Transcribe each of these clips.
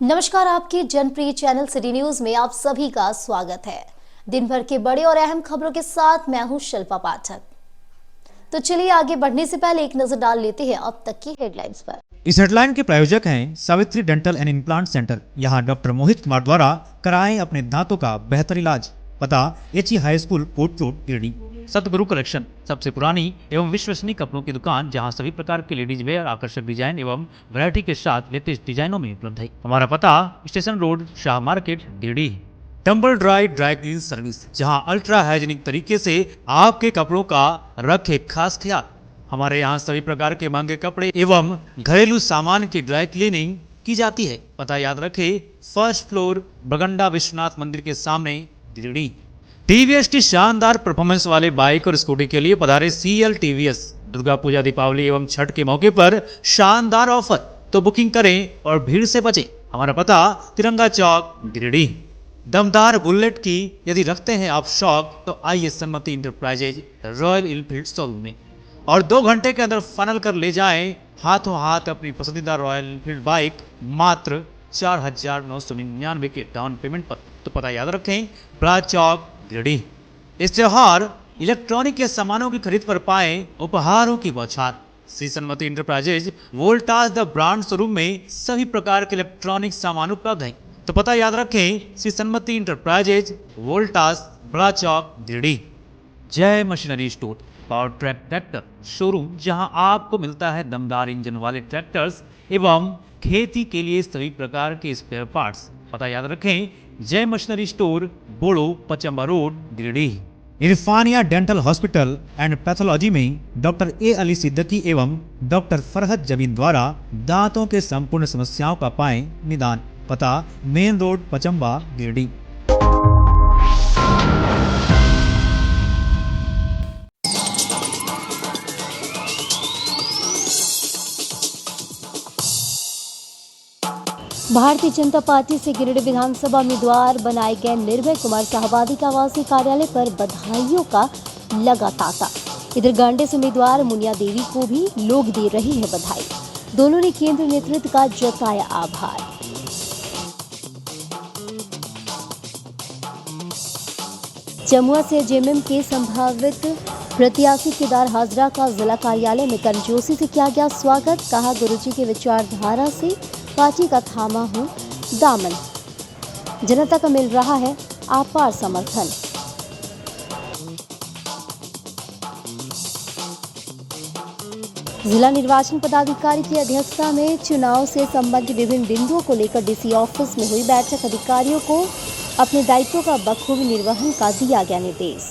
नमस्कार, आपके जनप्रिय channel city news में आप सभी का स्वागत है। दिन भर के बड़े और अहम खबरों के साथ मैं हूं शिल्पा पाठक। तो चलिए आगे बढ़ने से पहले एक नजर डाल लेते हैं अब तक की हेडलाइंस पर। इस हेडलाइन के प्रायोजक हैं Savitri dental and implant centre. यहाँ डॉक्टर मोहित कुमार द्वारा कराएं अपने दांतों का बेहतर इलाज। पता एचई हाई स्कूल कोट रोड गिरडी। सतगुरु कलेक्शन, सबसे पुरानी एवं विश्वसनीय कपड़ों की दुकान जहां सभी प्रकार के लेडीज वेयर, आकर्षक डिजाइन एवं वैरायटी के साथ लेटेस्ट डिजाइनों में उपलब्ध है। हमारा पता station road, Shah market, Giridih. Tumble dry clean service, जहां अल्ट्रा हाइजीनिक तरीके से आपके कपड़ों का रखे खास ख्याल। हमारे यहाँ सभी प्रकार के महंगे कपड़े एवं घरेलू सामान की ड्राई क्लीनिंग की जाती है। पता याद रखें, फर्स्ट फ्लोर, बगंडा विश्वनाथ मंदिर के सामने, गिरिडीह। टीवीएस की शानदार परफॉर्मेंस वाले बाइक और स्कूटी के लिए पधारे सीएल टीवीएस। दुर्गा पूजा, दीपावली एवं छठ के मौके पर शानदार ऑफर, तो बुकिंग करें और भीड़ से बचें। हमारा पता तिरंगा चौक, गिरिडीह। दमदार बुलेट की यदि रखते हैं आप शौक, तो आइए Sanmati enterprises royal Enfield showroom में और 2 घंटे के अंदर फाइनल कर ले जाएं हाथों हाथ अपनी पसंदीदा रॉयल एनफील्ड बाइक मात्र 4,999 के डाउन पेमेंट पर। तो पता याद रखें, बड़ा चौक, गिरिडीह। इस त्योहार इलेक्ट्रॉनिक के सामानों की खरीद पर पाएं उपहारों की बौछार। Shri Sanmati enterprises Voltas the brand showroom में सभी प्रकार के इलेक्ट्रॉनिक सामान उपलब्ध हैं। तो पता याद रखें, श्री सन्मति इंटरप्राइजेज वोल्टास, बड़ा चौक, गिरिडीह। जय machinery store, power track tractor showroom, जहां आपको मिलता है दमदार इंजन वाले ट्रैक्टर्स एवं खेती के लिए सभी प्रकार के स्पेयर पार्ट्स। पता याद रखें, Jai machinery store, Bodo, Pachamba road, Giridih. Irfania dental hospital and pathology में डॉक्टर ए अली सिद्दीकी एवं डॉक्टर फरहत जमीन द्वारा दांतों के संपूर्ण समस्याओं का पाएं निदान। पता main road, Pachamba, Giridih. Bharatiya Janata party से गिरिडीह विधानसभा उम्मीदवार बनाए गए निर्भय कुमार शाहबादी का आवासीय कार्यालय पर बधाइयों का लगा तांता। इधर गांडे से उम्मीदवार मुनिया देवी को भी लोग दे रहे हैं बधाई। दोनों ने केंद्र नेतृत्व का जताया आभार। जमुआ से जेएमएम के संभावित प्रत्याशी केदार हाजरा का जिला कार्यालय में गर्मजोशी से किया गया स्वागत। कहा, गुरुजी के विचारधारा से पार्टी का थामा हूं दामन, जनता का मिल रहा है अपार समर्थन। जिला निर्वाचन पदाधिकारी की अध्यक्षता में चुनाव से संबंधित विभिन्न बिंदुओं को लेकर डीसी ऑफिस में हुई बैठक। अधिकारियों को अपने दायित्वों का बखूबी निर्वहन का दिया गया निर्देश।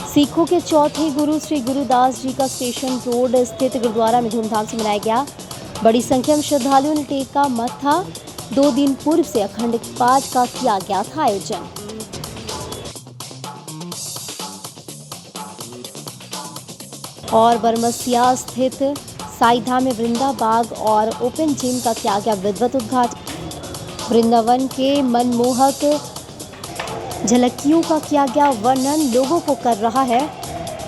सिखों के चौथे गुरु श्री गुरुदास जी का स्टेशन रोड स्थित गुरुद्वारा में धूमधाम से मनाया गया। बड़ी संख्या में श्रद्धालुओं ने टेका मत्था। 2 दिन पूर्व से अखंड पाठ का किया गया था आयोजन। और बरमसिया स्थित साईधाम में वृंदा बाग और ओपन जिम का किया गया विधिवत उद्घाटन। वृंदावन के मनमोहक झलकियों का किया गया वर्णन, लोगों को कर रहा है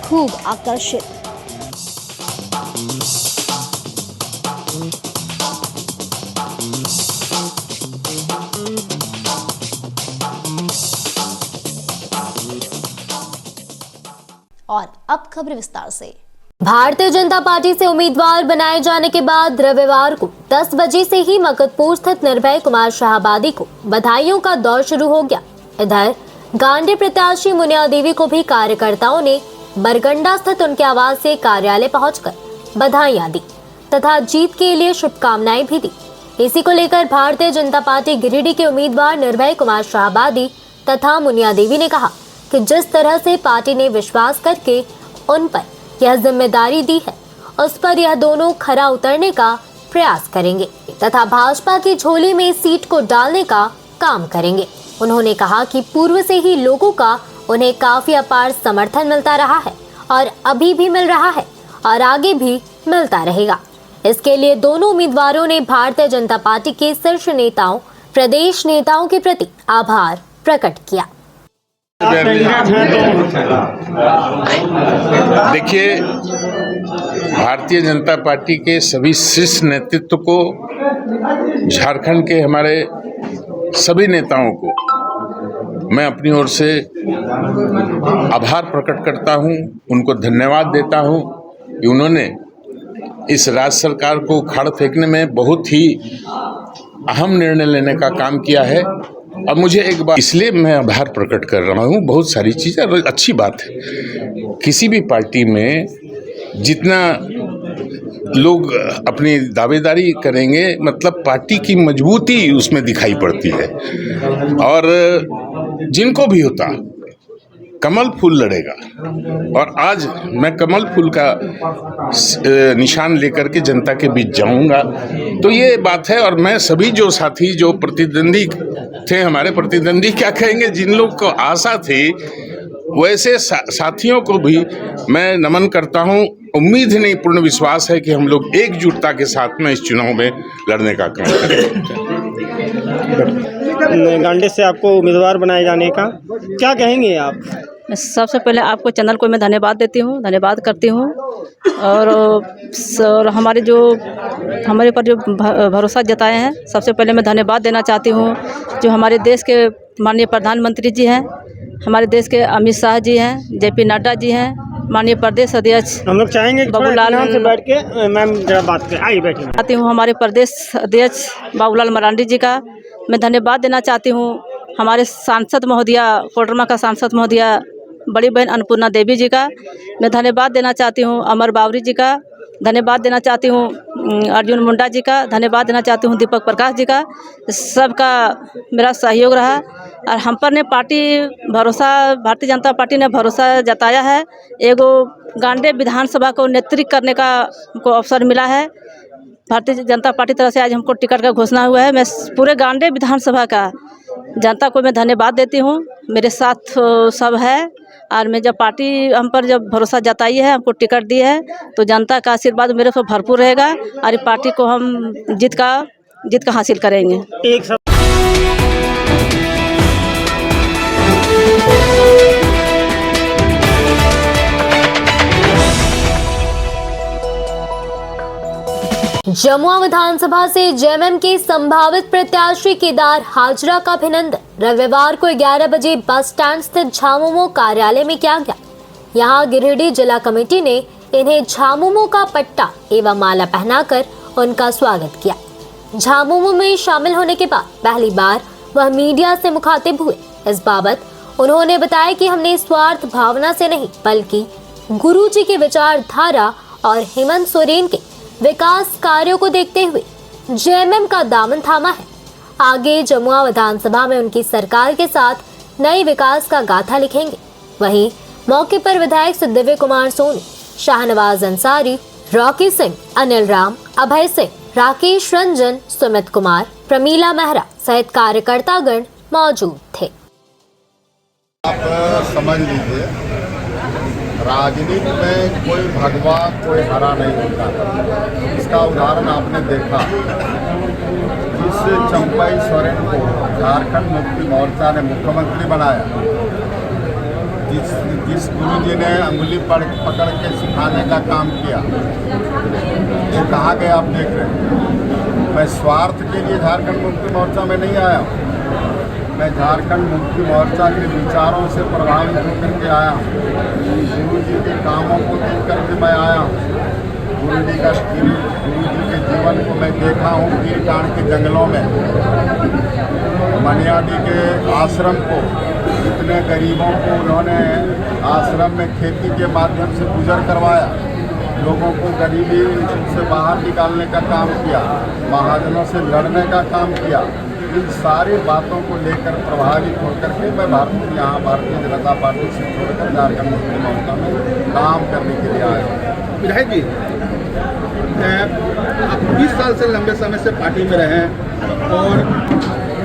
खूब आकर्षित। और अब खबर विस्तार से। भारतीय जनता पार्टी से उम्मीदवार बनाए जाने के बाद रविवार को 10 बजे से ही मकतपुर स्थित निर्भय कुमार शाहबादी को बधाइयों का दौर शुरू हो गया। इधर गांडे प्रत्याशी मुनिया देवी को भी कार्यकर्ताओं ने बरगंडा स्थित उनके आवास से कार्यालय पहुंचकर बधाइयां दी तथा जीत के लिए शुभकामनाएं भी दी। इसी को लेकर भारतीय जनता पार्टी गिरिडीह के उम्मीदवार निर्भय कुमार शाहबादी तथा मुनिया देवी ने कहा कि जिस तरह से पार्टी ने विश्वास करके उन पर यह जिम्मेदारी दी है, उस पर यह दोनों खरा उतरने का प्रयास करेंगे तथा भाजपा की झोली में सीट को डालने का काम करेंगे। उन्होंने कहा कि पूर्व से ही लोगों का उन्हें काफी अपार समर्थन मिलता रहा है और अभी भी मिल रहा है और आगे भी मिलता रहेगा। इसके लिए दोनों उम्मीदवारों ने भारतीय जनता पार्टी के शीर्ष नेताओं, प्रदेश नेताओं के प्रति आभार प्रकट किया। देखिए, भारतीय जनता पार्टी के सभी शीर्ष नेतृत्व को, झारखंड के हमारे सभी नेताओं को मैं अपनी ओर से आभार प्रकट करता हूं, उनको धन्यवाद देता हूं कि उन्होंने इस राज्य सरकार को उखाड़ फेंकने में बहुत ही अहम निर्णय लेने का काम किया है। और मुझे एक बात इसलिए मैं आभार प्रकट कर रहा हूँ, बहुत सारी चीज़ें अच्छी बात है। किसी भी पार्टी में जितना लोग अपनी दावेदारी करेंगे, मतलब पार्टी की मजबूती उसमें दिखाई पड़ती है। और जिनको भी होता कमल फूल लड़ेगा, और आज मैं कमल फूल का निशान लेकर के जनता के बीच जाऊंगा। तो ये बात है। और मैं सभी जो साथी जो प्रतिद्वंदी थे, हमारे प्रतिद्वंदी क्या कहेंगे, जिन लोग को आशा थी, वैसे साथियों को भी मैं नमन करता हूं। उम्मीद नहीं, पूर्ण विश्वास है कि हम लोग एकजुटता के साथ में इस चुनाव में लड़ने का काम करेंगे। गांडे से आपको उम्मीदवार बनाए जाने का क्या कहेंगे आप? सबसे पहले आपको चैनल को मैं धन्यवाद देती हूँ, धन्यवाद करती हूँ। और हमारे पर जो भरोसा जताए हैं, सबसे पहले मैं धन्यवाद देना चाहती हूँ। जो हमारे देश के माननीय प्रधानमंत्री जी हैं, हमारे देश के अमित शाह जी हैं, जेपी नड्डा जी हैं, माननीय प्रदेश अध्यक्ष हम लोग चाहेंगे कि बाबूलाल से बैठ के मैम जरा बात करें। आइए बैठिए। चाहती हूँ हमारे प्रदेश अध्यक्ष बाबूलाल मरांडी जी का मैं धन्यवाद देना चाहती हूँ। हमारे सांसद महोदया, कोडरमा का सांसद महोदया बड़ी बहन अन्नपूर्णा देवी जी का मैं धन्यवाद देना चाहती हूँ। अमर बावरी जी का धन्यवाद देना चाहती हूँ। अर्जुन मुंडा जी का धन्यवाद देना चाहती हूँ। दीपक प्रकाश जी का, सबका मेरा सहयोग रहा। और हम पर ने भारतीय जनता पार्टी ने भरोसा जताया है। एगो गांडे विधानसभा को नेतृत्व करने का हमको अवसर मिला है। भारतीय जनता पार्टी तरफ से आज हमको टिकट का घोषणा हुआ है। मैं पूरे गांडे विधानसभा का जनता को मैं धन्यवाद देती हूँ। मेरे साथ सब है। और मैं जब पार्टी हम पर जब भरोसा जताई है, हमको टिकट दी है, तो जनता का आशीर्वाद मेरे पर भरपूर रहेगा और इस पार्टी को हम जीत का हासिल करेंगे। एक सब जमुआ विधानसभा से जेएमएम के संभावित प्रत्याशी केदार हाजरा का अभिनंदन रविवार को 11 बजे बस स्टैंड स्थित झामुमो कार्यालय में किया गया। यहां गिरिडीह जिला कमेटी ने इन्हें झामुमो का पट्टा एवं माला पहनाकर उनका स्वागत किया। झामुमो में शामिल होने के बाद पहली बार वह मीडिया से मुखातिब हुए। इस बाबत उन्होंने बताया कि हमने स्वार्थ भावना से नहीं, बल्कि गुरु जी की विचारधारा और हेमंत सोरेन के विकास कार्यों को देखते हुए जेएमएम का दामन थामा है। आगे जमुआ विधानसभा में उनकी सरकार के साथ नए विकास का गाथा लिखेंगे। वहीं मौके पर विधायक सुदिव्य कुमार सोनी, शाहनवाज अंसारी, रॉकी सिंह, अनिल राम, अभय सिंह, राकेश रंजन, सुमित कुमार, प्रमीला मेहरा सहित कार्यकर्तागण मौजूद थे। आप समझ लीजिए, राजनीति में कोई भगवा कोई हरा नहीं होता। इसका उदाहरण आपने देखा, जिस चंपाई सोरेन को झारखंड मुक्ति मोर्चा ने मुख्यमंत्री बनाया, जिस गुरु जी ने अंगुली पकड़ के सिखाने का काम किया, ये कहाँ गए आप देख रहे हैं। मैं स्वार्थ के लिए झारखंड मुक्ति मोर्चा में नहीं आया हूँ। मैं झारखंड मुक्ति मोर्चा के विचारों से प्रभावित होकर के आया हूँ। गुरु जी के कामों को देख करके मैं आया हूँ। गुरु जी के जीवन को मैं देखा हूँ। गिरटाण के जंगलों में, मनियाडी के आश्रम को, इतने गरीबों को उन्होंने आश्रम में खेती के माध्यम से गुजर करवाया। लोगों को गरीबी से बाहर निकालने का काम किया, महाजनों से लड़ने का काम किया। इन सारी बातों को लेकर प्रभावित होकर के मैं भारतीय जनता पार्टी से छोड़कर झारखंड मुक्ति मोर्चा में काम करने के लिए आया हूँ। विधायक जी, आप 20 साल से लंबे समय से पार्टी में रहे हैं और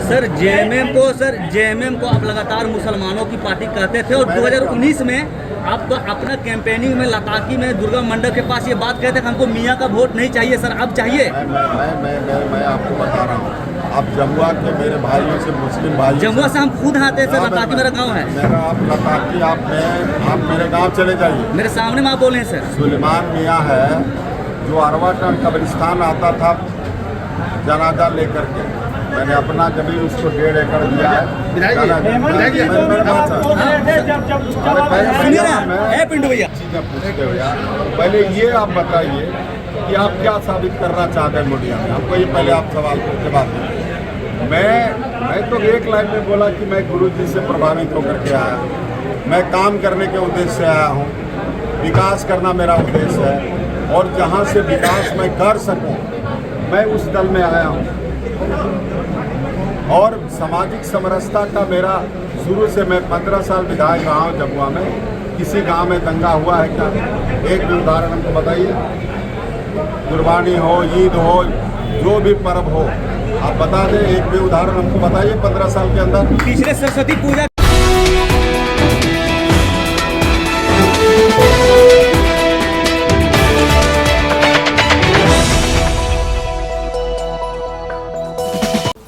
सर जेएमएम को आप लगातार मुसलमानों की पार्टी कहते थे और 2019 में आप तो अपना कैंपेनिंग में लताकी में दुर्गा मंडप के पास ये बात कहते थे हमको मियाँ का वोट नहीं चाहिए सर, अब चाहिए। मैं आपको बता रहा हूँ, आप जमुआ के मेरे भाइयों से, मुस्लिम भाई, जमुआ से हम खुद आते हैं सर, लताकी मेरा गाँव है। मेरा आप लताकी आप मेरे गाँव चले जाइए, मेरे सामने में आप बोले हैं सर। सुलेमान मियाँ है जो अरवाटन कब्रिस्तान आता था जनाजा लेकर के, मैंने अपना जमीन उसको 1.5 एकड़ दिया है। पिंटू भैया चीजें पूछते हो यार, पहले ये आप बताइए कि आप क्या साबित करना चाहते हैं मीडिया में, हमको ये पहले आप सवाल के जवाब दीजिए। मैं तो एक लाइन में बोला कि मैं गुरु जी से प्रभावित होकर के आया, मैं काम करने के उद्देश्य से आया हूँ, विकास करना मेरा उद्देश्य है और जहाँ से विकास मैं कर सकूँ मैं उस दल में आया हूँ। और सामाजिक समरसता का मेरा शुरू से, मैं 15 साल विधायक रहा हूँ जमुआ में। किसी गांव में दंगा हुआ है क्या? एक भी उदाहरण हमको बताइए। कुर्बानी हो, ईद हो, जो भी पर्व हो, आप बता दें, एक भी उदाहरण हमको बताइए 15 साल के अंदर। पिछले सरस्वती पूजा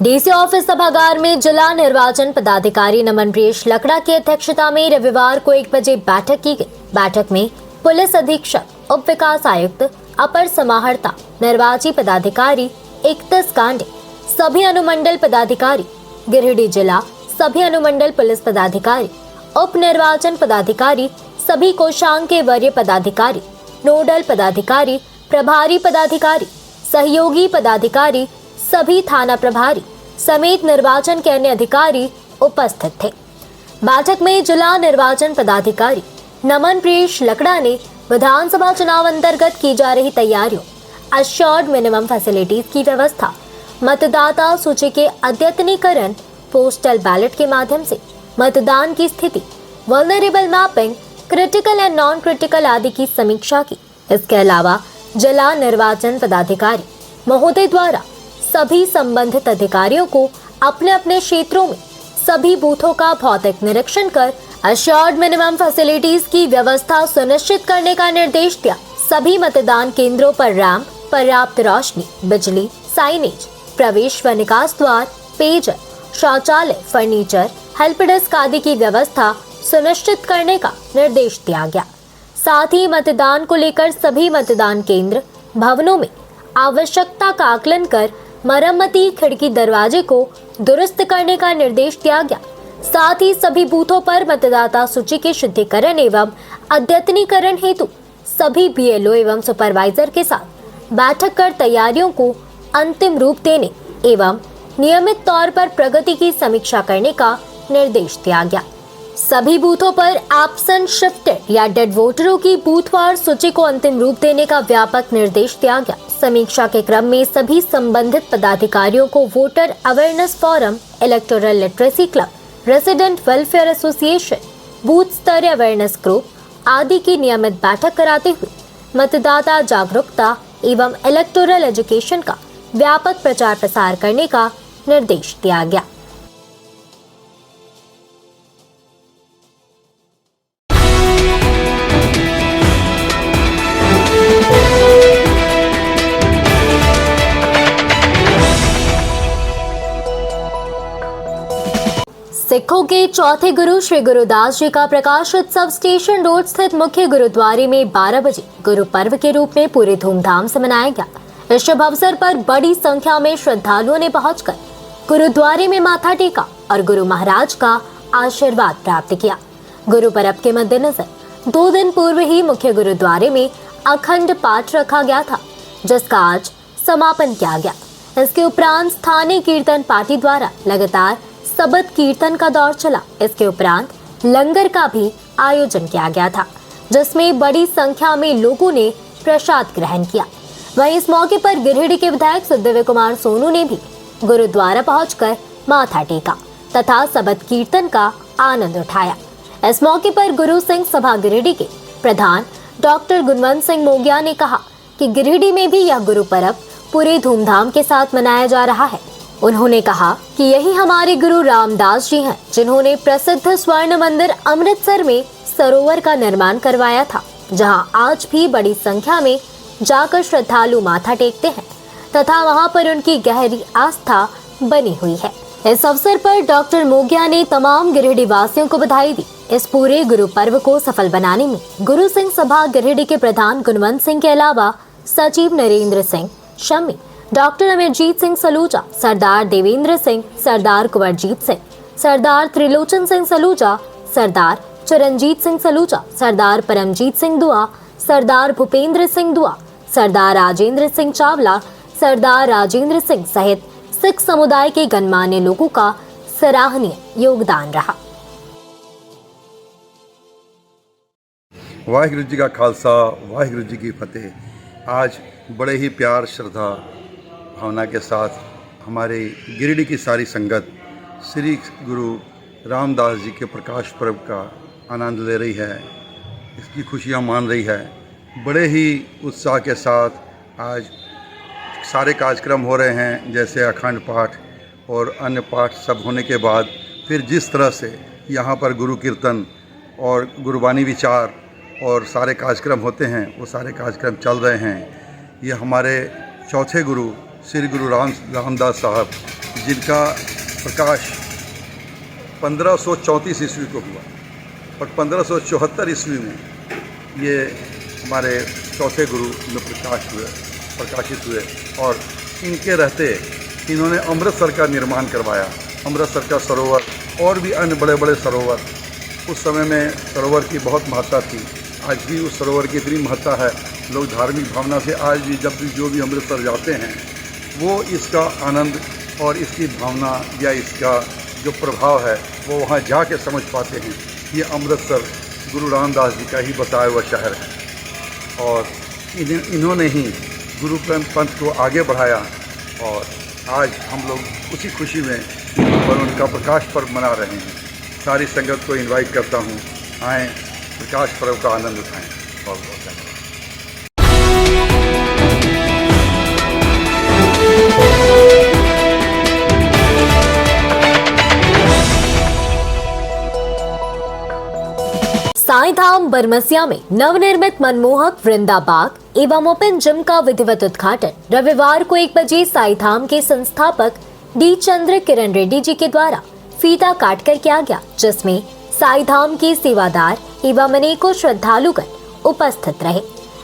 डीसी ऑफिस सभागार में जिला निर्वाचन पदाधिकारी नमन प्रियेश लकड़ा की अध्यक्षता में रविवार को 1 बजे बैठक की गई। बैठक में पुलिस अधीक्षक, उप विकास आयुक्त, अपर समाहर्ता, निर्वाची पदाधिकारी 31 गांडे, सभी अनुमंडल पदाधिकारी, गिरिडीह जिला सभी अनुमंडल पुलिस पदाधिकारी, उप निर्वाचन पदाधिकारी, सभी कोषांग के वरीय पदाधिकारी, नोडल पदाधिकारी, प्रभारी पदाधिकारी, सहयोगी पदाधिकारी, सभी थाना प्रभारी समेत निर्वाचन के अन्य अधिकारी उपस्थित थे। बैठक में जिला निर्वाचन पदाधिकारी नमन प्रियेश लकड़ा ने विधानसभा चुनाव अंतर्गत की जा रही तैयारियों, अश्योर्ड मिनिमम फैसिलिटीज की व्यवस्था, मतदाता सूची के अद्यतनीकरण, पोस्टल बैलेट के माध्यम से मतदान की स्थिति, vulnerable mapping, critical and non critical आदि की समीक्षा की। इसके अलावा जिला निर्वाचन पदाधिकारी महोदय द्वारा सभी संबंधित अधिकारियों को अपने अपने क्षेत्रों में सभी बूथों का भौतिक निरीक्षण कर अश्योर्ड मिनिमम फैसिलिटीज की व्यवस्था सुनिश्चित करने का निर्देश दिया। सभी मतदान केंद्रों पर रैंप, पर्याप्त रोशनी, बिजली, साइनेज, प्रवेश व निकास द्वार, पेयजल, शौचालय, फर्नीचर, हेल्प डेस्क आदि की व्यवस्था सुनिश्चित करने का निर्देश दिया गया। साथ ही मतदान को लेकर सभी मतदान केंद्र भवनों में आवश्यकता का आकलन कर मरम्मती, खिड़की, दरवाजे को दुरुस्त करने का निर्देश दिया गया। साथ ही सभी बूथों पर मतदाता सूची के शुद्धिकरण एवं अद्यतनीकरण हेतु सभी बीएलओ एवं सुपरवाइजर के साथ बैठक कर तैयारियों को अंतिम रूप देने एवं नियमित तौर पर प्रगति की समीक्षा करने का निर्देश दिया गया। सभी बूथों पर एब्सेंट, शिफ्टेड या डेड वोटरों की बूथवार सूची को अंतिम रूप देने का व्यापक निर्देश दिया गया। समीक्षा के क्रम में सभी संबंधित पदाधिकारियों को voter awareness forum, electoral literacy club, resident welfare association, booth स्तरीय अवेयरनेस ग्रुप आदि की नियमित बैठक कराते हुए मतदाता जागरूकता एवं इलेक्टोरल एजुकेशन का व्यापक प्रचार प्रसार करने का निर्देश दिया गया। सिखों के चौथे गुरु श्री गुरुदास जी का प्रकाश उत्सव स्टेशन रोड स्थित मुख्य गुरुद्वारे में 12 बजे गुरु पर्व के रूप में पूरे धूमधाम से मनाया गया। इस शुभ अवसर पर बड़ी संख्या में श्रद्धालुओं ने पहुंचकर गुरुद्वारे में माथा टेका और गुरु महाराज का आशीर्वाद प्राप्त किया। गुरु पर्व के मद्देनजर 2 दिन पूर्व ही मुख्य गुरुद्वारे में अखंड पाठ रखा गया था, जिसका आज समापन किया गया। इसके उपरांत स्थानीय कीर्तन पार्टी द्वारा लगातार सबद कीर्तन का दौर चला। इसके उपरांत लंगर का भी आयोजन किया गया था, जिसमें बड़ी संख्या में लोगों ने प्रसाद ग्रहण किया। वहीं इस मौके पर गिरिडीह के विधायक सुखदेव कुमार सोनू ने भी गुरुद्वारा पहुंचकर माथा टेका तथा सबद कीर्तन का आनंद उठाया। इस मौके पर गुरु सिंह सभा गिरिडीह के प्रधान डॉक्टर गुणवंत सिंह मोगिया ने कहा कि गिरिडीह में भी यह गुरु पर्व पूरे धूमधाम के साथ मनाया जा रहा है। उन्होंने कहा कि यही हमारे गुरु रामदास जी हैं, जिन्होंने प्रसिद्ध स्वर्ण मंदिर अमृतसर में सरोवर का निर्माण करवाया था, जहां आज भी बड़ी संख्या में जाकर श्रद्धालु माथा टेकते हैं तथा वहां पर उनकी गहरी आस्था बनी हुई है। इस अवसर पर डॉक्टर मोगिया ने तमाम गिरिडीह वासियों को बधाई दी। इस पूरे गुरु पर्व को सफल बनाने में गुरु सिंह सभा गिरिडीह के प्रधान गुणवंत सिंह के अलावा सचिव नरेंद्र सिंह शम्मी, डॉक्टर अमरजीत सिंह सलूजा, सरदार देवेंद्र सिंह, सरदार कुंवरजीत सिंह, सरदार त्रिलोचन सिंह सलूजा, सरदार चरणजीत सिंह सलूजा, सरदार परमजीत सिंह दुआ, सरदार भूपेंद्र सिंह दुआ, सरदार राजेंद्र सिंह चावला, सरदार राजेंद्र सिंह सहित सिख समुदाय के गणमान्य लोगों का सराहनीय योगदान रहा। वाहिगुरु जी का खालसा, वाहिगुरु जी की फतेह। आज बड़े ही प्यार, श्रद्धा, भावना के साथ हमारे गिरिडीह की सारी संगत श्री गुरु रामदास जी के प्रकाश पर्व का आनंद ले रही है, इसकी खुशियाँ मान रही है। बड़े ही उत्साह के साथ आज सारे कार्यक्रम हो रहे हैं, जैसे अखंड पाठ और अन्य पाठ सब होने के बाद फिर जिस तरह से यहाँ पर गुरु कीर्तन और गुरुबानी विचार और सारे कार्यक्रम होते हैं, वो सारे कार्यक्रम चल रहे हैं। ये हमारे चौथे गुरु श्री गुरु रामदास साहब, जिनका प्रकाश 1534 ईस्वी को हुआ और 1574 ईस्वी में ये हमारे चौथे गुरु में प्रकाशित हुए और इनके रहते इन्होंने अमृतसर का निर्माण करवाया। अमृतसर का सरोवर और भी अन्य बड़े बड़े सरोवर, उस समय में सरोवर की बहुत महत्ता थी। आज भी उस सरोवर की इतनी महत्ता है, लोग धार्मिक भावना से आज भी जब भी जो भी अमृतसर जाते हैं वो इसका आनंद और इसकी भावना या इसका जो प्रभाव है वो वहाँ जाके समझ पाते हैं। ये अमृतसर गुरु रामदास जी का ही बताया हुआ शहर है और इन्होंने ही गुरु पंथ को आगे बढ़ाया और आज हम लोग उसी खुशी में और उनका प्रकाश पर्व मना रहे हैं। सारी संगत को इनवाइट करता हूँ, आएँ प्रकाश पर्व का आनंद उठाएँ। बहुत बहुत धन्यवाद। साईधाम बरमसिया में नवनिर्मित मनमोहक वृंदाबाग एवं ओपन जिम का विधिवत उद्घाटन रविवार को 1 बजे साईधाम के संस्थापक डी चंद्र किरण रेड्डी जी के द्वारा फीता काटकर किया गया, जिसमें साईधाम के सेवादार एवं अनेकों श्रद्धालुगण उपस्थित रहे।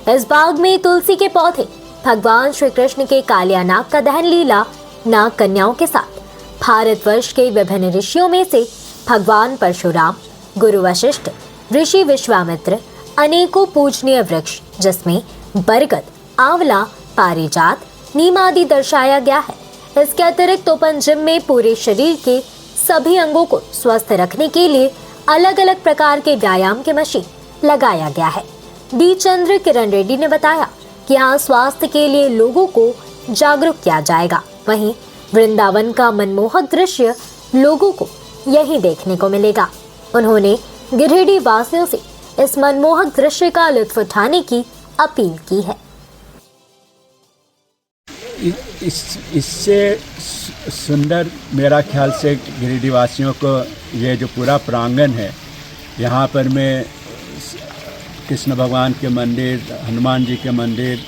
इस बाग में तुलसी के पौधे, भगवान श्री कृष्ण के कालिया नाग का दहन लीला, नाग कन्याओं के साथ भारतवर्ष के विभिन्न ऋषियों में से भगवान परशुराम, गुरु वशिष्ठ, ऋषि विश्वामित्र, अनेकों पूजनीय वृक्ष जिसमें बरगद, आंवला, पारिजात, नीम आदि दर्शाया गया है। इसके अतिरिक्त ओपन जिम में पूरे शरीर के सभी अंगों को स्वस्थ रखने के लिए अलग अलग प्रकार के व्यायाम के मशीन लगाया गया है। डी चंद्र किरण रेड्डी ने बताया कि यहाँ स्वास्थ्य के लिए लोगों को जागरूक किया जाएगा। वहीं वृंदावन का मनमोहक दृश्य लोगों को यही देखने को मिलेगा। उन्होंने गिरिडीह वासियों से इस मनमोहक दृश्य का लुत्फ उठाने की अपील की है। इससे सुंदर मेरा ख्याल से गिरिडीह वासियों को ये जो पूरा प्रांगण है, यहाँ पर मैं कृष्ण भगवान के मंदिर, हनुमान जी के मंदिर,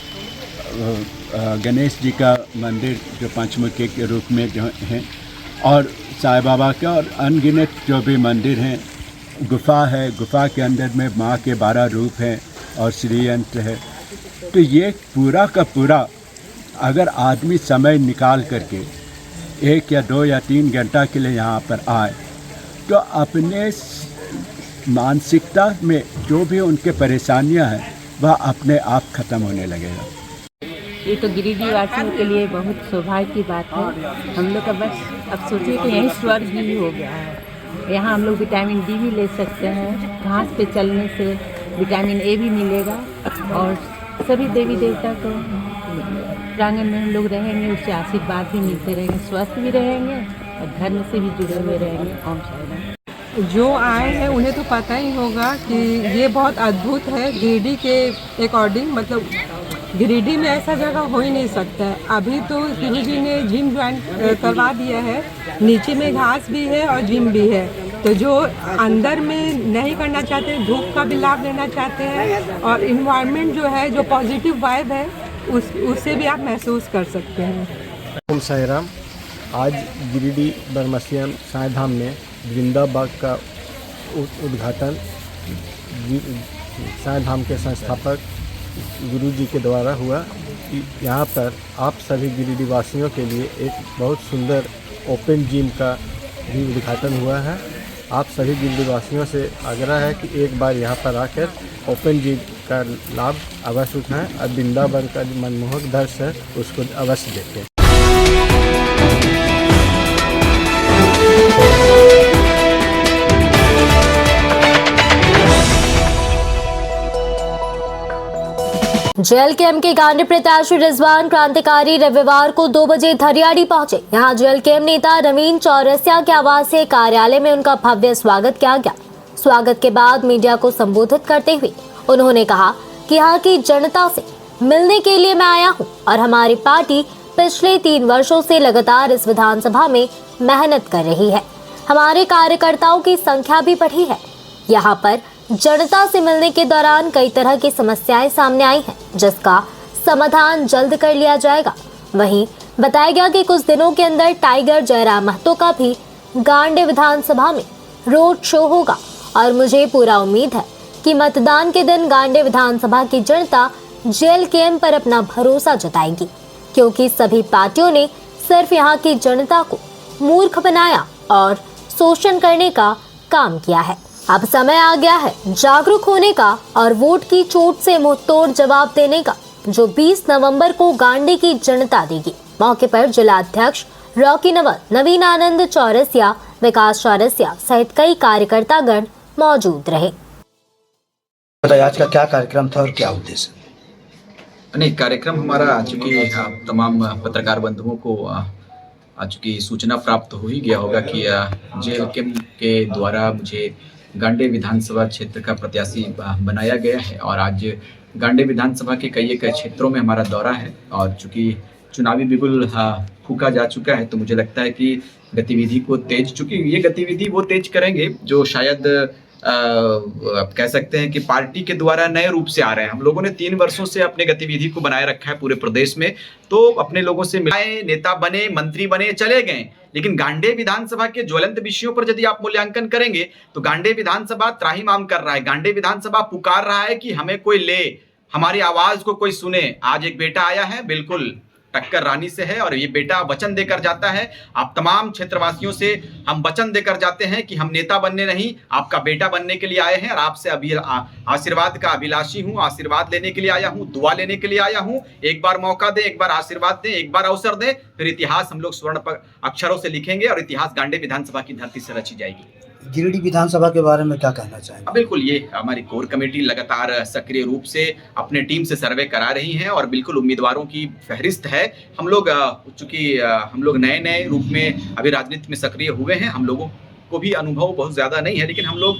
गणेश जी का मंदिर जो पंचमुखी के रूप में जो हैं, और साईं बाबा के और अनगिनत जो भी मंदिर हैं, गुफा है, गुफा के अंदर में माँ के 12 रूप हैं और श्रीयंत्र है। तो ये पूरा का पूरा अगर आदमी समय निकाल करके 1 या 2 या 3 घंटा के लिए यहाँ पर आए तो अपने मानसिकता में जो भी उनके परेशानियाँ हैं वह अपने आप ख़त्म होने लगेगा। ये तो गिरिडीह वासियों के लिए बहुत सौभाग्य की बात है। हम लोग का बस अब सोचिए कि यही स्वर्ग ही हो गया है। यहाँ हम लोग विटामिन डी भी ले सकते हैं, घास पे चलने से विटामिन ए भी मिलेगा और सभी देवी देवता को प्रांगण में हम लोग रहेंगे, उससे आशीर्वाद भी मिलते रहेंगे, स्वस्थ भी रहेंगे और धर्म से भी जुड़े हुए रहेंगे। ओम शांति। जो आए हैं उन्हें तो पता ही होगा कि ये बहुत अद्भुत है। गिरिडीह के अकॉर्डिंग मतलब गिरिडीह में ऐसा जगह हो ही नहीं सकता है। अभी तो गुरुजी ने जिम ज्वाइन करवा दिया है, नीचे में घास भी है और जिम भी है। तो जो अंदर में नहीं करना चाहते, धूप का भी लाभ लेना चाहते हैं और इन्वायरमेंट जो है, जो पॉजिटिव वाइब है, उससे भी आप महसूस कर सकते हैं। ओम साई राम। आज गिरिडीह बरमसियन साई धाम में वृंदाबाग का उद्घाटन साई धाम के संस्थापक गुरुजी के द्वारा हुआ। यहाँ पर आप सभी गिरिडीह वासियों के लिए एक बहुत सुंदर ओपन जिम का भी उद्घाटन हुआ है। आप सभी गिरिडीह वासियों से आग्रह है कि एक बार यहाँ पर आकर ओपन जिम का लाभ अवश्य उठाएं और वृंदावन का जो मनमोहक दृश्य है उसको अवश्य देखें। जेएलकेएम के गांधी प्रत्याशी रिजवान क्रांतिकारी रविवार को 2 बजे धरियाड़ी पहुंचे। यहां जेएलकेएम नेता नवीन चौरसिया के आवासीय कार्यालय में उनका भव्य स्वागत किया गया। स्वागत के बाद मीडिया को संबोधित करते हुए उन्होंने कहा कि यहाँ की जनता से मिलने के लिए मैं आया हूँ और हमारी पार्टी पिछले 3 वर्षों से लगातार इस विधानसभा में मेहनत कर रही है। हमारे कार्यकर्ताओं की संख्या भी बढ़ी है। यहाँ पर जनता से मिलने के दौरान कई तरह की समस्याएं सामने आई हैं, जिसका समाधान जल्द कर लिया जाएगा। वहीं बताया गया कि कुछ दिनों के अंदर टाइगर जयराम महतो का भी गांडे विधानसभा में रोड शो होगा और मुझे पूरा उम्मीद है कि मतदान के दिन गांडे विधानसभा की जनता जेएलकेएम पर अपना भरोसा जताएगी, क्योंकि सभी पार्टियों ने सिर्फ यहाँ की जनता को मूर्ख बनाया और शोषण करने का काम किया है। अब समय आ गया है जागरूक होने का और वोट की चोट से मुंहतोड़ जवाब देने का, जो 20 नवंबर को गांडे की जनता देगी। मौके पर जिला अध्यक्ष रॉकी नवल, नवीन आनंद चौरसिया, विकास चौरसिया सहित कई कार्यकर्तागण मौजूद रहे। आज का क्या कार्यक्रम था और क्या उद्देश्य? नहीं, कार्यक्रम हमारा चूँकि तमाम पत्रकार बंधुओं को चूँकि सूचना प्राप्त हो ही गया होगा कि जेएलकेएम के द्वारा मुझे गांडे विधानसभा क्षेत्र का प्रत्याशी बनाया गया है और आज गांडे विधानसभा के कई एक क्षेत्रों में हमारा दौरा है और चूँकि चुनावी बिगुल फूका जा चुका है, तो मुझे लगता है कि गतिविधि को तेज, चूँकि ये गतिविधि वो तेज करेंगे जो शायद आप कह सकते हैं कि पार्टी के द्वारा नए रूप से आ रहे हैं। हम लोगों ने 3 वर्षों से अपने गतिविधि को बनाए रखा है पूरे प्रदेश में, तो अपने लोगों से मिलाए, नेता बने, मंत्री बने, चले गए, लेकिन गांडे विधानसभा के ज्वलंत विषयों पर यदि आप मूल्यांकन करेंगे तो गांडे विधानसभा त्राहिमाम कर रहा है। गांडे विधानसभा पुकार रहा है कि हमें कोई ले, हमारी आवाज को कोई सुने। आज एक बेटा आया है, बिल्कुल टक्कर रानी से है और ये बेटा वचन देकर जाता है। आप तमाम क्षेत्रवासियों से हम वचन देकर जाते हैं कि हम नेता बनने नहीं, आपका बेटा बनने के लिए आए हैं और आपसे अभी आशीर्वाद का अभिलाषी हूँ, आशीर्वाद लेने के लिए आया हूँ, दुआ लेने के लिए आया हूँ। एक बार मौका दें, एक बार आशीर्वाद दें, एक बार अवसर दें, फिर इतिहास हम लोग स्वर्ण अक्षरों से लिखेंगे और इतिहास गांडे विधानसभा की धरती से रची जाएगी। गिरिडीह विधानसभा के बारे में क्या कहना चाहेंगे? बिल्कुल, ये हमारी कोर कमेटी लगातार सक्रिय रूप से अपने टीम से सर्वे करा रही है और बिल्कुल उम्मीदवारों की फहरिस्त है। हम लोग चूंकि हम लोग नए रूप में अभी राजनीति में सक्रिय हुए हैं, हम लोगों को भी अनुभव बहुत ज़्यादा नहीं है, लेकिन हम लोग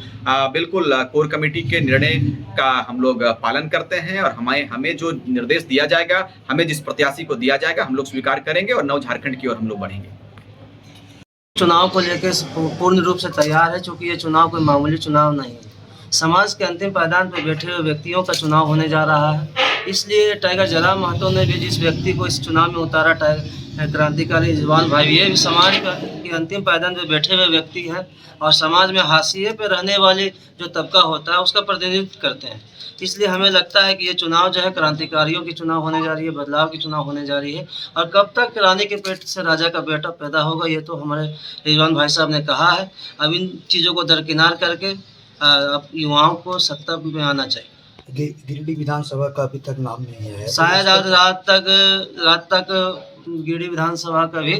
बिल्कुल कोर कमेटी के निर्णय का हम लोग पालन करते हैं और हमें जो निर्देश दिया जाएगा, हमें जिस प्रत्याशी को दिया जाएगा, हम लोग स्वीकार करेंगे और नव झारखंड की ओर हम लोग बढ़ेंगे। चुनाव को लेकर पूर्ण रूप से तैयार है, क्योंकि ये चुनाव कोई मामूली चुनाव नहीं है। समाज के अंतिम पायदान पर बैठे हुए व्यक्तियों का चुनाव होने जा रहा है। इसलिए टाइगर जयराम महतो ने भी जिस व्यक्ति को इस चुनाव में उतारा, क्रांतिकारी रिजवान भाई, ये भी समाज के अंतिम पायदान पर बैठे हुए व्यक्ति हैं और समाज में हाशिए पर रहने वाले जो तबका होता है उसका प्रतिनिधित्व करते हैं। इसलिए हमें लगता है कि ये चुनाव जो है क्रांतिकारियों की चुनाव होने जा रही है, बदलाव की चुनाव होने जा रही है। और कब तक रानी के पेट से राजा का बेटा पैदा होगा, ये तो हमारे रिजवान भाई साहब ने कहा है। अब इन चीज़ों को दरकिनार करके अब युवाओं को सत्ता में आना चाहिए। गिरिडीह विधानसभा का अभी तक नाम नहीं है, शायद आज रात तक गिरिडीह विधानसभा का भी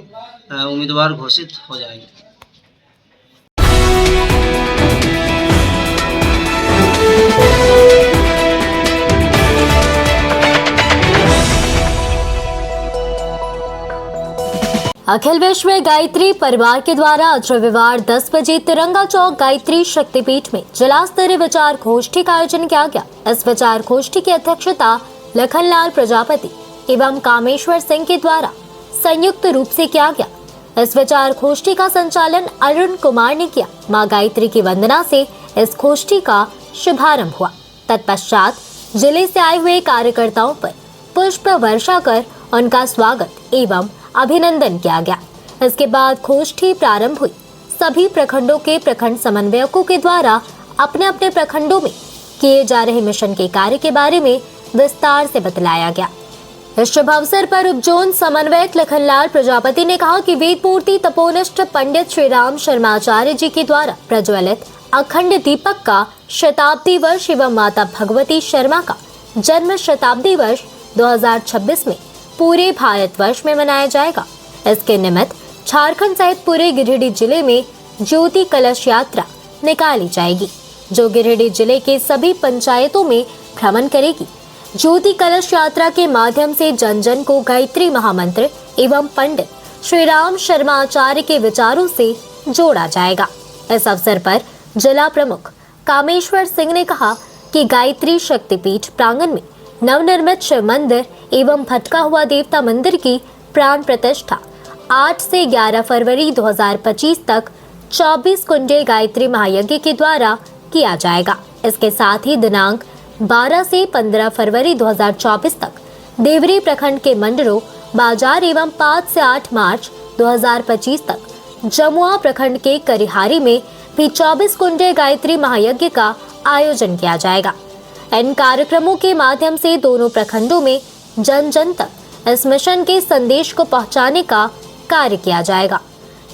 उम्मीदवार घोषित हो जाएंगे। अखिल विश्व गायत्री परिवार के द्वारा आज रविवार 10 बजे तिरंगा चौक गायत्री शक्तिपीठ में जिला स्तरीय विचार गोष्ठी का आयोजन किया गया। इस विचार गोष्ठी की अध्यक्षता लखनलाल प्रजापति एवं कामेश्वर सिंह के द्वारा संयुक्त रूप से किया गया। इस विचार गोष्ठी का संचालन अरुण कुमार ने किया। मां गायत्री की वंदना से इस गोष्ठी का शुभारंभ हुआ। तत्पश्चात जिले से आए हुए कार्यकर्ताओं पर पुष्प वर्षा कर उनका स्वागत एवं अभिनंदन किया गया। इसके बाद गोष्ठी प्रारंभ हुई। सभी प्रखंडों के प्रखंड समन्वयकों के द्वारा अपने अपने प्रखंडों में किए जा रहे मिशन के कार्य के बारे में विस्तार से बतलाया गया। इस शुभ अवसर पर उपजोन समन्वयक लखनलाल प्रजापति ने कहा कि वेद मूर्ति तपोनिष्ठ पंडित श्री राम शर्माचार्य जी के द्वारा प्रज्वलित अखंड दीपक का शताब्दी वर्ष एवं माता भगवती शर्मा का जन्म शताब्दी वर्ष 2026 में पूरे भारतवर्ष में मनाया जाएगा। इसके निमित्त झारखंड सहित पूरे गिरिडीह जिले में ज्योति कलश यात्रा निकाली जाएगी, जो गिरिडीह जिले के सभी पंचायतों में भ्रमण करेगी। ज्योति कलश यात्रा के माध्यम से जन जन को गायत्री महामंत्र एवं पंडित श्री राम शर्माचार्य के विचारों से जोड़ा जाएगा। इस अवसर पर जिला प्रमुख कामेश्वर सिंह ने कहा कि गायत्री शक्तिपीठ प्रांगण में नवनिर्मित शिव मंदिर एवं भटका हुआ देवता मंदिर की प्राण प्रतिष्ठा 8 से 11 फरवरी 2025 तक 24 कुंडल गायत्री महायज्ञ के द्वारा किया जाएगा। इसके साथ ही दिनांक 12 से 15 फरवरी 2024 तक देवरी प्रखंड के मंडरों बाजार एवं 5 से 8 मार्च 2025 तक जमुआ प्रखंड के करिहारी में भी 24 कुंडल गायत्री महायज्ञ का आयोजन किया जाएगा। इन कार्यक्रमों के माध्यम से दोनों प्रखंडों में जन जन तक इस मिशन के संदेश को पहुंचाने का कार्य किया जाएगा।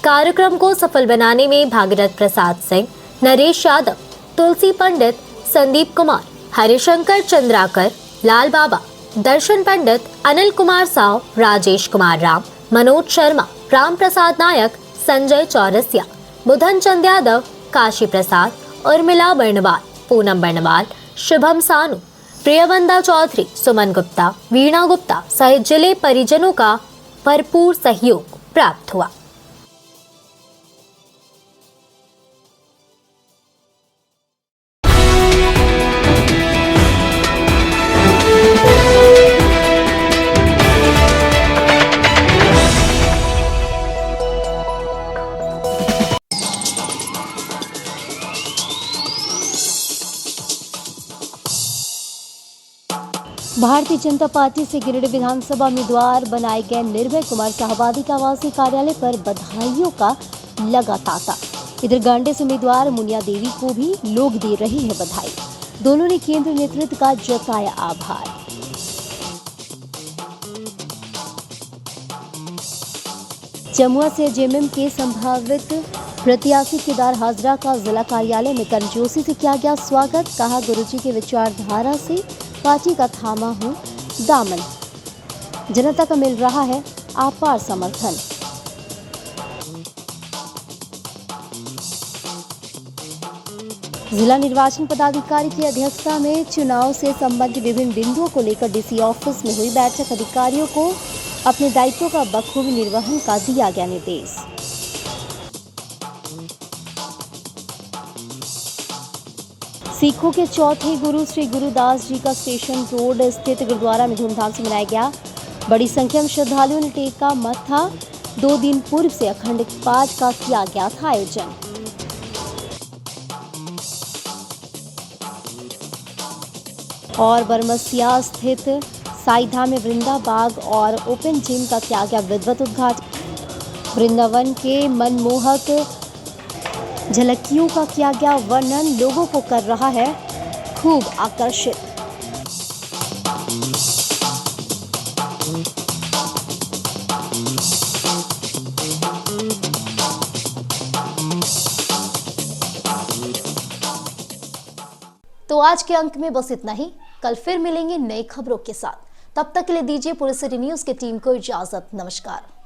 कार्यक्रम को सफल बनाने में भागीरथ प्रसाद सिंह, नरेश यादव, तुलसी पंडित, संदीप कुमार, हरिशंकर चंद्राकर, लाल बाबा, दर्शन पंडित, अनिल कुमार साव, राजेश कुमार राम, मनोज शर्मा, राम प्रसाद नायक, संजय चौरसिया, बुधन चंद यादव, काशी प्रसाद, उर्मिला बर्णवाल, पूनम बर्णवाल, शुभम सानू, प्रियवंदा चौधरी, सुमन गुप्ता, वीणा गुप्ता सहित जिले परिजनों का भरपूर सहयोग प्राप्त हुआ। भारतीय जनता पार्टी से गिरिडीह विधानसभा उम्मीदवार बनाए गए निर्भय कुमार शाहबादी का आवासीय कार्यालय पर बधाइयों का लगा तांता। इधर गांडे से उम्मीदवार मुनिया देवी को भी लोग दे रहे हैं बधाई। दोनों ने केंद्र नेतृत्व का जताया आभार। जमुआ से जेएमएम के संभावित प्रत्याशी केदार हाजरा का जिला कार्यालय में गर्मजोशी से किया गया स्वागत। कहा, गुरुजी के विचारधारा से पार्टी का थामा हूं दामन, जनता का मिल रहा है अपार समर्थन। जिला निर्वाचन पदाधिकारी की अध्यक्षता में चुनाव से संबंधित विभिन्न बिंदुओं को लेकर डीसी ऑफिस में हुई बैठक। अधिकारियों को अपने दायित्वों का बखूबी निर्वहन का दिया गया निर्देश। सिखों के चौथे गुरु श्री गुरुदास जी का स्टेशन रोड स्थित गुरुद्वारा में धूमधाम से मनाया गया। बड़ी संख्या में श्रद्धालुओं ने टेका मत्था। 2 दिन पूर्व से अखंड पाठ का किया गया था आयोजन। और बरमसिया स्थित साईधाम में वृंदा बाग और ओपन जिम का किया गया विधिवत उद्घाटन। वृंदावन के मनमोहक झलकियों का किया गया वर्णन, लोगों को कर रहा है खूब आकर्षित। तो आज के अंक में बस इतना ही। कल फिर मिलेंगे नई खबरों के साथ। तब तक के लिए दीजिए पूरे सिटी न्यूज की टीम को इजाजत। नमस्कार।